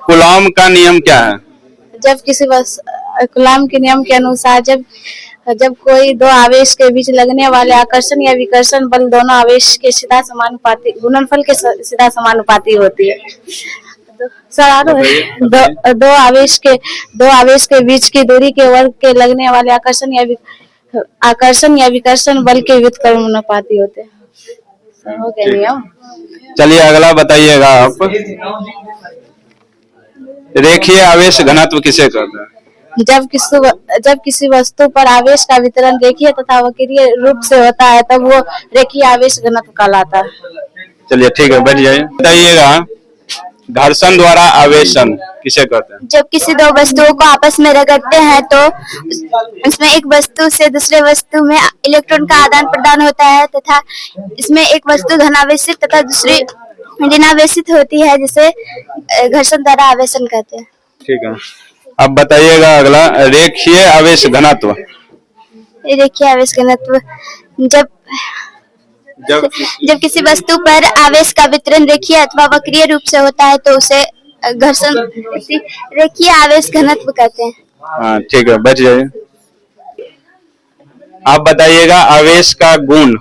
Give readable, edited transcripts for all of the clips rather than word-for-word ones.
Coulomb का नियम क्या है? जब किसी कूलॉम के नियम के अनुसार जब कोई दो आवेश के बीच लगने वाले आकर्षण या विकर्षण बल दोनों आवेश के सीधा समानुपाती गुणनफल के सीधा समानुपाती होती है। दो आवेश के बीच की दूरी के वर्ग के लगने वाले आकर्षण या विकर्षण बल के व्युत्क्रमानुपाती होते हैं। हो गया नियम। चलिए अगला बताइएगा आप। रेखीय आवेश घनत्व किसे कहते हैं? जब किसी वस्तु पर आवेश का वितरण रेखीय तथा वक्रीय रूप से होता है तब वो रेखीय आवेश घनत्व कहलाता है। चलिए ठीक है, बैठ जाइए। बताइएगा घर्षण द्वारा आवेशन किसे कहते हैं? जब किसी दो वस्तुओं को आपस में रगड़ते हैं तो इसमें एक वस्तु से दूसरे वस्तु में इलेक्ट्रॉन का आदान प्रदान होता है तथा इसमें एक वस्तु धनावेशित तथा दूसरी ऋणावेशित होती है, जिसे घर्षण द्वारा आवेशन कहते हैं। ठीक है, अब बताइएगा अगला रेखीय आवेश घनत्व। रेखीय आवेश घनत्व जब किसी वस्तु पर आवेश का वितरण रेखीय अथवा वक्रीय रूप से होता है तो उसे घर्षण रेखीय आवेश घनत्व कहते हैं। हाँ ठीक है, बैठ जाइए। आप बताइएगा आवेश का गुण।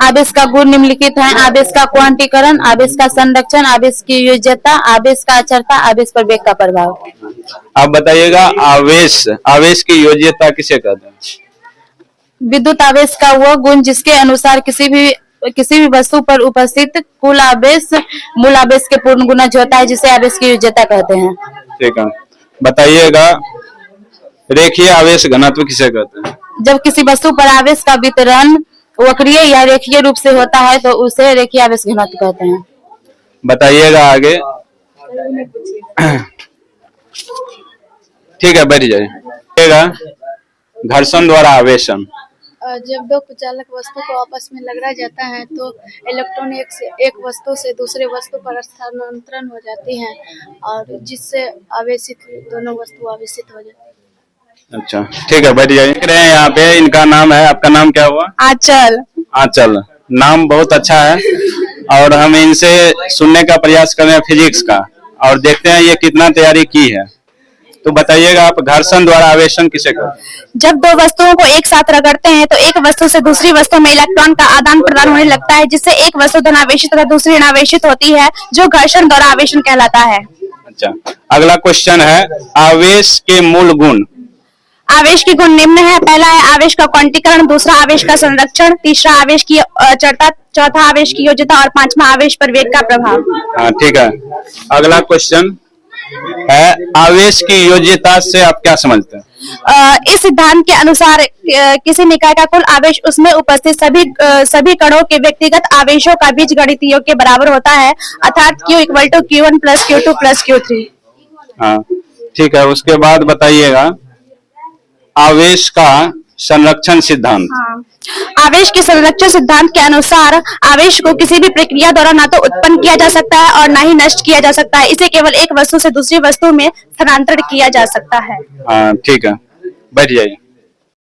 आवेश का गुण निम्नलिखित है: आवेश का क्वांटीकरण, आवेश का संरक्षण, आवेश की योज्यता, आवेश का अचरता, आवेश पर वेग का प्रभाव। आप बताइएगा आवेश की योज्यता किसे कहते हैं? विद्युत आवेश का वो गुण जिसके अनुसार किसी भी वस्तु पर उपस्थित कुल आवेश मूल आवेश के पूर्ण गुणज होता है, जिसे आवेश की योज्यता कहते हैं। ठीक है, बताइएगा रेखीय आवेश घनत्व किसे कहते हैं? जब किसी वस्तु पर आवेश का वितरण वक्रीय या रेखीय रूप से होता है तो उसे रेखीय आवेश घनत्व कहते हैं। बताइएगा आगे। ठीक है, बैठ जाइए। घर्षण द्वारा आवेशन। जब दो कुचालक वस्तु को आपस में टकरा जाता है तो इलेक्ट्रॉन एक वस्तु से दूसरे वस्तु पर स्थानांतरण हो जाती हैं और जिससे दोनों वस्तु आवेशित हो जाती है। अच्छा ठीक है, बैठ जाइए। देख रहे हैं यहाँ पे इनका नाम है, आपका नाम क्या हुआ? आंचल। आंचल, नाम बहुत अच्छा है और हम इनसे सुनने का प्रयास कर रहे हैं फिजिक्स का और देखते हैं ये कितना तैयारी की है। तो बताइएगा आप घर्षण द्वारा आवेशन किसे कहते हैं? जब दो वस्तुओं को एक साथ रगड़ते हैं तो एक वस्तु से दूसरी वस्तु में इलेक्ट्रॉन का आदान प्रदान होने लगता है, जिससे एक वस्तु धनावेशित तथा दूसरी ऋणावेशित होती है, जो घर्षण द्वारा आवेशन कहलाता है। अच्छा, अगला क्वेश्चन है आवेश के मूल गुण। आवेश के गुण निम्न है: पहला है आवेश का क्वांटीकरण, दूसरा आवेश का संरक्षण, तीसरा आवेश की अचरता, चौथा आवेश की योज्यता और पांचवा आवेश पर वेग का प्रभाव। हाँ ठीक है, अगला क्वेश्चन है आवेश की योज्यता से आप क्या समझते हैं? इस सिद्धांत के अनुसार किसी निकाय का कुल आवेश उसमें उपस्थित सभी कणों के व्यक्तिगत आवेशों का बीजगणितीय योग के बराबर होता है, अर्थात Q = Q1 + Q2 + Q3। हाँ ठीक है, उसके बाद बताइएगा आवेश का संरक्षण सिद्धांत। आवेश के संरक्षण सिद्धांत के अनुसार आवेश को किसी भी प्रक्रिया द्वारा ना तो उत्पन्न किया जा सकता है और ना ही नष्ट किया जा सकता है, इसे केवल एक वस्तु से दूसरी वस्तु में स्थानांतरण किया जा सकता है। हाँ ठीक है, बैठ जाइए।